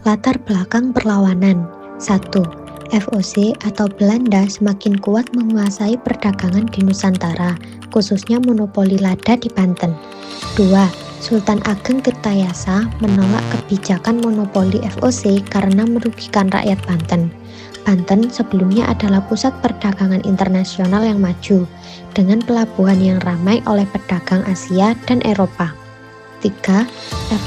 Latar belakang perlawanan. 1. VOC atau Belanda semakin kuat menguasai perdagangan di Nusantara, khususnya monopoli lada di Banten. 2. Sultan Ageng Tirtayasa menolak kebijakan monopoli VOC karena merugikan rakyat Banten. Banten sebelumnya adalah pusat perdagangan internasional yang maju, dengan pelabuhan yang ramai oleh pedagang Asia dan Eropa. 3.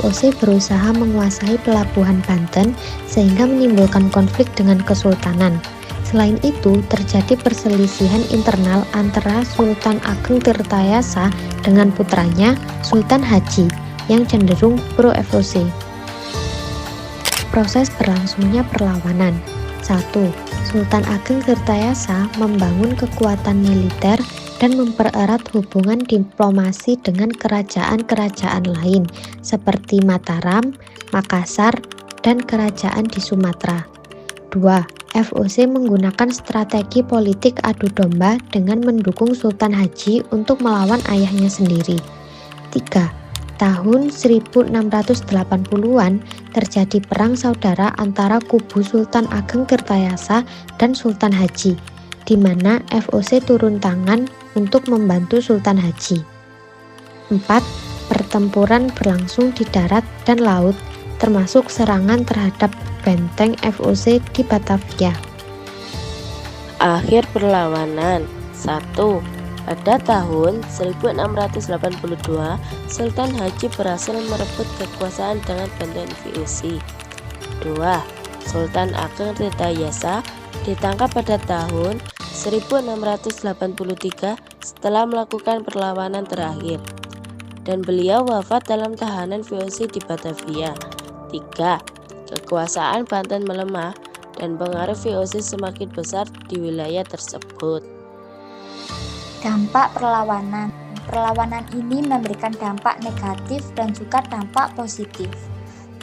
VOC berusaha menguasai pelabuhan Banten sehingga menimbulkan konflik dengan kesultanan. Selain itu, terjadi perselisihan internal antara Sultan Ageng Tirtayasa dengan putranya, Sultan Haji, yang cenderung pro-VOC. Proses berlangsungnya perlawanan. 1. Sultan Ageng Tirtayasa membangun kekuatan militer dan mempererat hubungan diplomasi dengan kerajaan-kerajaan lain seperti Mataram, Makassar, dan kerajaan di Sumatera. 2. VOC menggunakan strategi politik adu domba dengan mendukung Sultan Haji untuk melawan ayahnya sendiri. 3. Tahun 1680-an terjadi perang saudara antara kubu Sultan Ageng Tirtayasa dan Sultan Haji, di mana VOC turun tangan untuk membantu Sultan Haji. 4. Pertempuran berlangsung di darat dan laut, termasuk serangan terhadap benteng VOC di Batavia. Akhir perlawanan. 1. Pada tahun 1682, Sultan Haji berhasil merebut kekuasaan dengan bantuan VOC. 2. Sultan Ageng Tirtayasa ditangkap pada tahun 1683 setelah melakukan perlawanan terakhir, dan beliau wafat dalam tahanan VOC di Batavia. 3. Kekuasaan Banten melemah dan pengaruh VOC semakin besar di wilayah tersebut. Dampak perlawanan. Perlawanan ini memberikan dampak negatif dan juga dampak positif.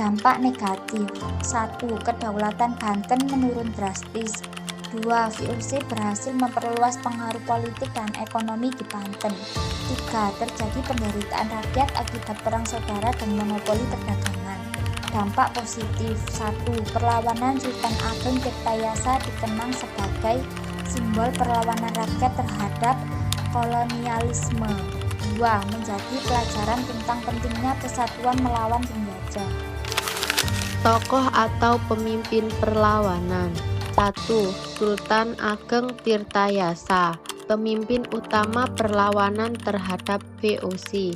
Dampak negatif. 1. Kedaulatan Banten menurun drastis. 2. VOC berhasil memperluas pengaruh politik dan ekonomi di Banten. 3. Terjadi penderitaan rakyat akibat perang saudara dan monopoli perdagangan. Dampak positif. 1. Perlawanan Sultan Ageng Tirtayasa dikenang sebagai simbol perlawanan rakyat terhadap kolonialisme. 2. Menjadi pelajaran tentang pentingnya persatuan melawan penjajah. Tokoh atau pemimpin perlawanan. 1. Sultan Ageng Tirtayasa, pemimpin utama perlawanan terhadap VOC.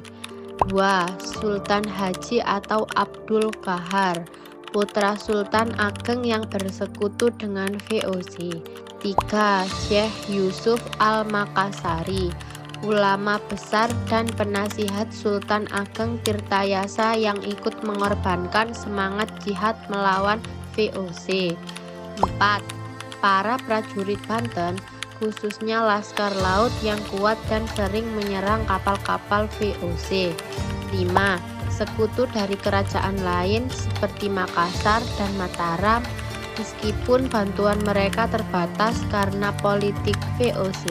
2. Sultan Haji atau Abdul Qahar, putra Sultan Ageng yang bersekutu dengan VOC. 3. Syekh Yusuf Al-Makassari, ulama besar dan penasihat Sultan Ageng Tirtayasa yang ikut mengorbankan semangat jihad melawan VOC. 4. Para prajurit Banten, khususnya Laskar Laut yang kuat dan sering menyerang kapal-kapal VOC. 5. Sekutu dari kerajaan lain seperti Makassar dan Mataram, meskipun bantuan mereka terbatas karena politik VOC.